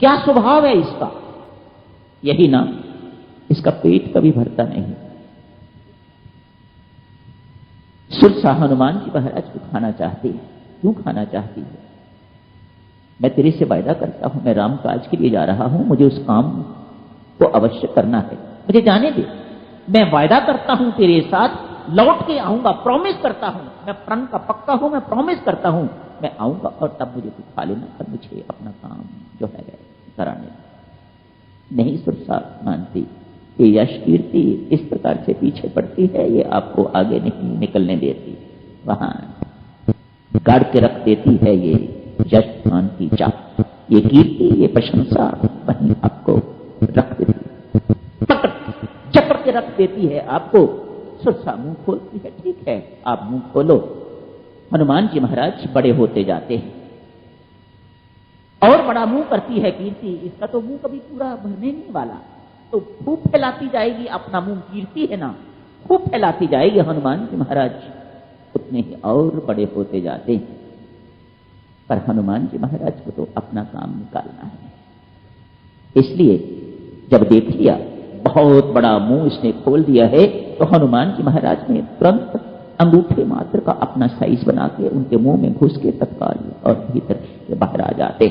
क्या स्वभाव है इसका? यही ना, इसका पेट कभी भरता नहीं। सुरसा हनुमान जी महाराज को खाना चाहती है। क्यों खाना चाहती है? मैं तेरे से वायदा करता हूं, मैं राम काज के लिए जा रहा हूं, मुझे उस काम को अवश्य करना है, मुझे जाने दे। मैं वायदा करता हूं तेरे साथ, लौट के आऊंगा, प्रॉमिस करता हूं, मैं प्रण का पक्का हूं, मैं प्रॉमिस करता हूं, मैं आऊंगा और तब मुझे तू खा लेना, तब मुझे अपना काम जो है कराने। नहीं सुरसा मानती। ये यश कीर्ति इस प्रकार से पीछे पड़ती है, ये आपको आगे नहीं निकलने देती, वहां गाड़ के रख देती है। ये यश मान की चाह, ये कीर्ति, ये प्रशंसा वहीं आपको रख देती, जकड़ के रख देती है आपको। सुरसा मुंह खोलती है, ठीक है आप मुंह खोलो। हनुमान जी महाराज बड़े होते जाते हैं और बड़ा मुंह करती है कीर्ति। इसका तो मुंह कभी पूरा भरने नहीं वाला, तो खूब फैलाती जाएगी अपना मुंह। कीर्ति है ना, खूब फैलाती जाएगी हनुमान जी महाराज, उतने ही और बड़े होते जाते हैं। पर हनुमान जी महाराज को तो अपना काम निकालना है, इसलिए जब देख लिया बहुत बड़ा मुंह इसने खोल दिया है, तो हनुमान जी महाराज ने तुरंत अंगूठे मात्र का अपना साइज बना के उनके मुंह में घुस के तत्काल और भीतर से बाहर आ जाते।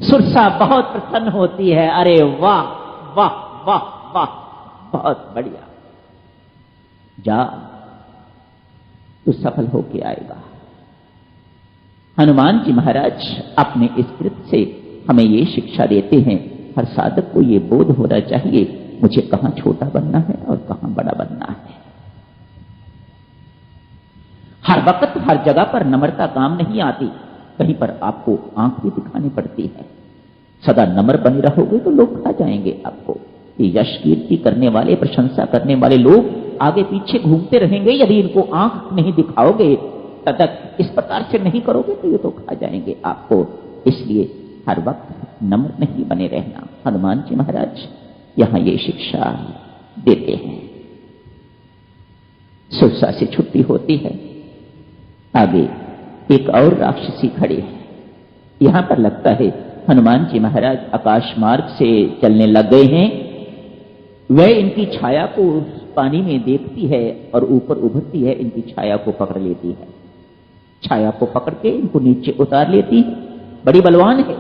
सुरसा बहुत प्रसन्न होती है, अरे वाह वाह वाह वाह, बहुत बढ़िया, जा तू सफल होके आएगा। हनुमान जी महाराज अपने इस कृत्य से हमें ये शिक्षा देते हैं, हर साधक को ये बोध होना चाहिए मुझे कहां छोटा बनना है और कहां बड़ा बनना है। हर वक्त हर जगह पर नम्रता काम नहीं आती, कहीं पर आपको आंख भी दिखानी पड़ती है। सदा नम्र बने रहोगे तो लोग खा जाएंगे आपको। ये यश कीर्ति करने वाले, प्रशंसा करने वाले लोग आगे पीछे घूमते रहेंगे, यदि इनको आंख नहीं दिखाओगे, तब इस प्रकार से नहीं करोगे तो ये तो खा जाएंगे आपको। इसलिए हर वक्त नम्र नहीं बने रहना। हनुमान जी महाराज यहां ये शिक्षा देते हैं। सुरसा से छुट्टी होती है, आगे एक और राक्षसी खड़ी है। यहां पर लगता है हनुमान जी महाराज आकाश मार्ग से चलने लग गए हैं। वह इनकी छाया को पानी में देखती है और ऊपर उभरती है, इनकी छाया को पकड़ लेती है। छाया को पकड़ के इनको नीचे उतार लेती है। बड़ी बलवान है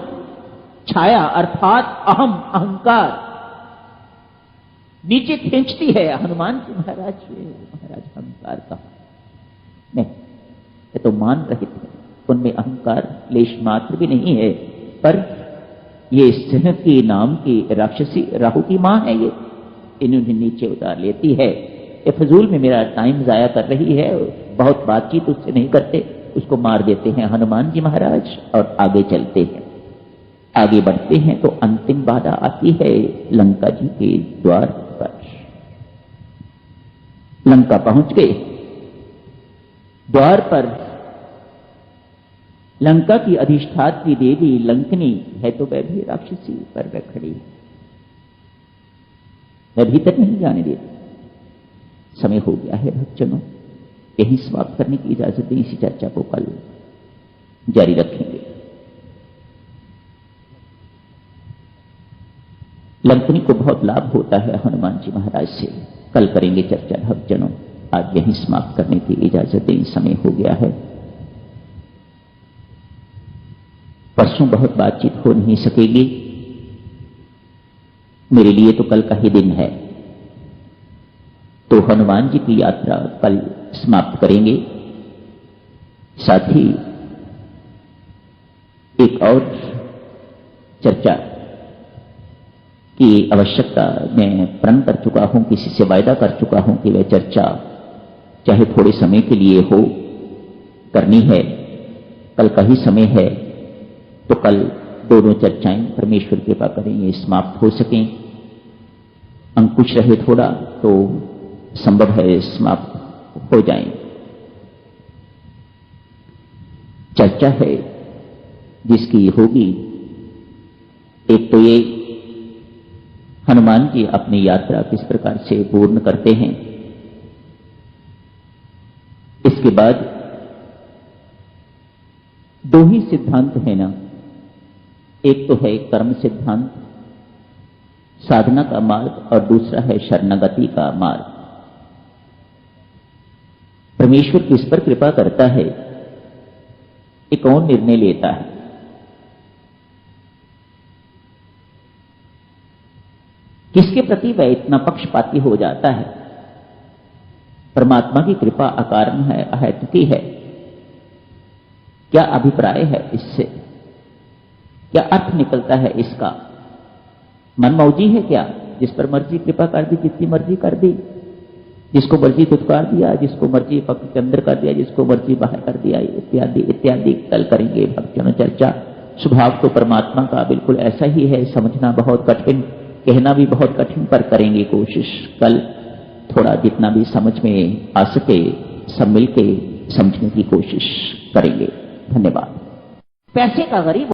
छाया, अर्थात अहम, अहंकार, नीचे खींचती है। हनुमान जी महाराज अहंकार का नहीं, ये तो मान रहे थे, उनमें अहंकार क्लेश मात्र भी नहीं है। पर ये सिंह की नाम की राक्षसी राहु की मां है, ये इन्होंने नीचे उतार लेती है। ये फजूल में मेरा टाइम जाया कर रही है, बहुत बातचीत उससे नहीं करते, उसको मार देते हैं हनुमान जी महाराज और आगे चलते हैं। आगे बढ़ते हैं तो अंतिम बाधा आती है लंका जी के द्वार पर। लंका पहुंच गए, द्वार पर लंका की अधिष्ठात्री देवी लंकनी है, तो वह भी राक्षसी पर वह खड़ी है, वह भीतर नहीं जाने देती। समय हो गया है भक्तजनों, यही समाप्त करने की इजाजत दें। इसी चर्चा को कल जारी रखेंगे। लंकनी को बहुत लाभ होता है हनुमान जी महाराज से, कल करेंगे चर्चा भक्तजनों। आज यही समाप्त करने की इजाजत दें, समय हो गया है। परसों बहुत बातचीत हो नहीं सकेगी, मेरे लिए तो कल का ही दिन है, तो हनुमान जी की यात्रा कल समाप्त करेंगे। साथ ही एक और चर्चा की आवश्यकता मैं प्रण कर चुका हूं, किसी से वायदा कर चुका हूं कि वह चर्चा चाहे थोड़े समय के लिए हो, करनी है। कल का ही समय है, तो कल दोनों चर्चाएं परमेश्वर कृपा करें ये समाप्त हो सकें। अंकुश रहे थोड़ा तो संभव है समाप्त हो जाएं। चर्चा है जिसकी होगी, एक तो ये हनुमान जी अपनी यात्रा किस प्रकार से पूर्ण करते हैं, इसके बाद 2 ही सिद्धांत है ना, एक तो है कर्म सिद्धांत, साधना का मार्ग, और दूसरा है शरणागति का मार्ग। परमेश्वर किस पर कृपा करता है, ये कौन निर्णय लेता है? किसके प्रति वह इतना पक्षपाती हो जाता है? परमात्मा की कृपा अकारण है, अहेतुकी है। क्या अभिप्राय है इससे? क्या अर्थ निकलता है इसका? मनमौजी है क्या? जिस पर मर्जी कृपा कर दी, जितनी मर्जी कर दी, जिसको मर्जी दुत्कार दिया, जिसको मर्जी पक्ष के अंदर कर दिया, जिसको मर्जी बाहर कर दिया, इत्यादि इत्यादि। कल करेंगे भक्तजनों चर्चा। स्वभाव तो परमात्मा का बिल्कुल ऐसा ही है, समझना बहुत कठिन, कहना भी बहुत कठिन, पर करेंगे कोशिश। कल थोड़ा जितना भी समझ में आ सके सब मिलके समझने की कोशिश करेंगे। धन्यवाद। पैसे का गरीब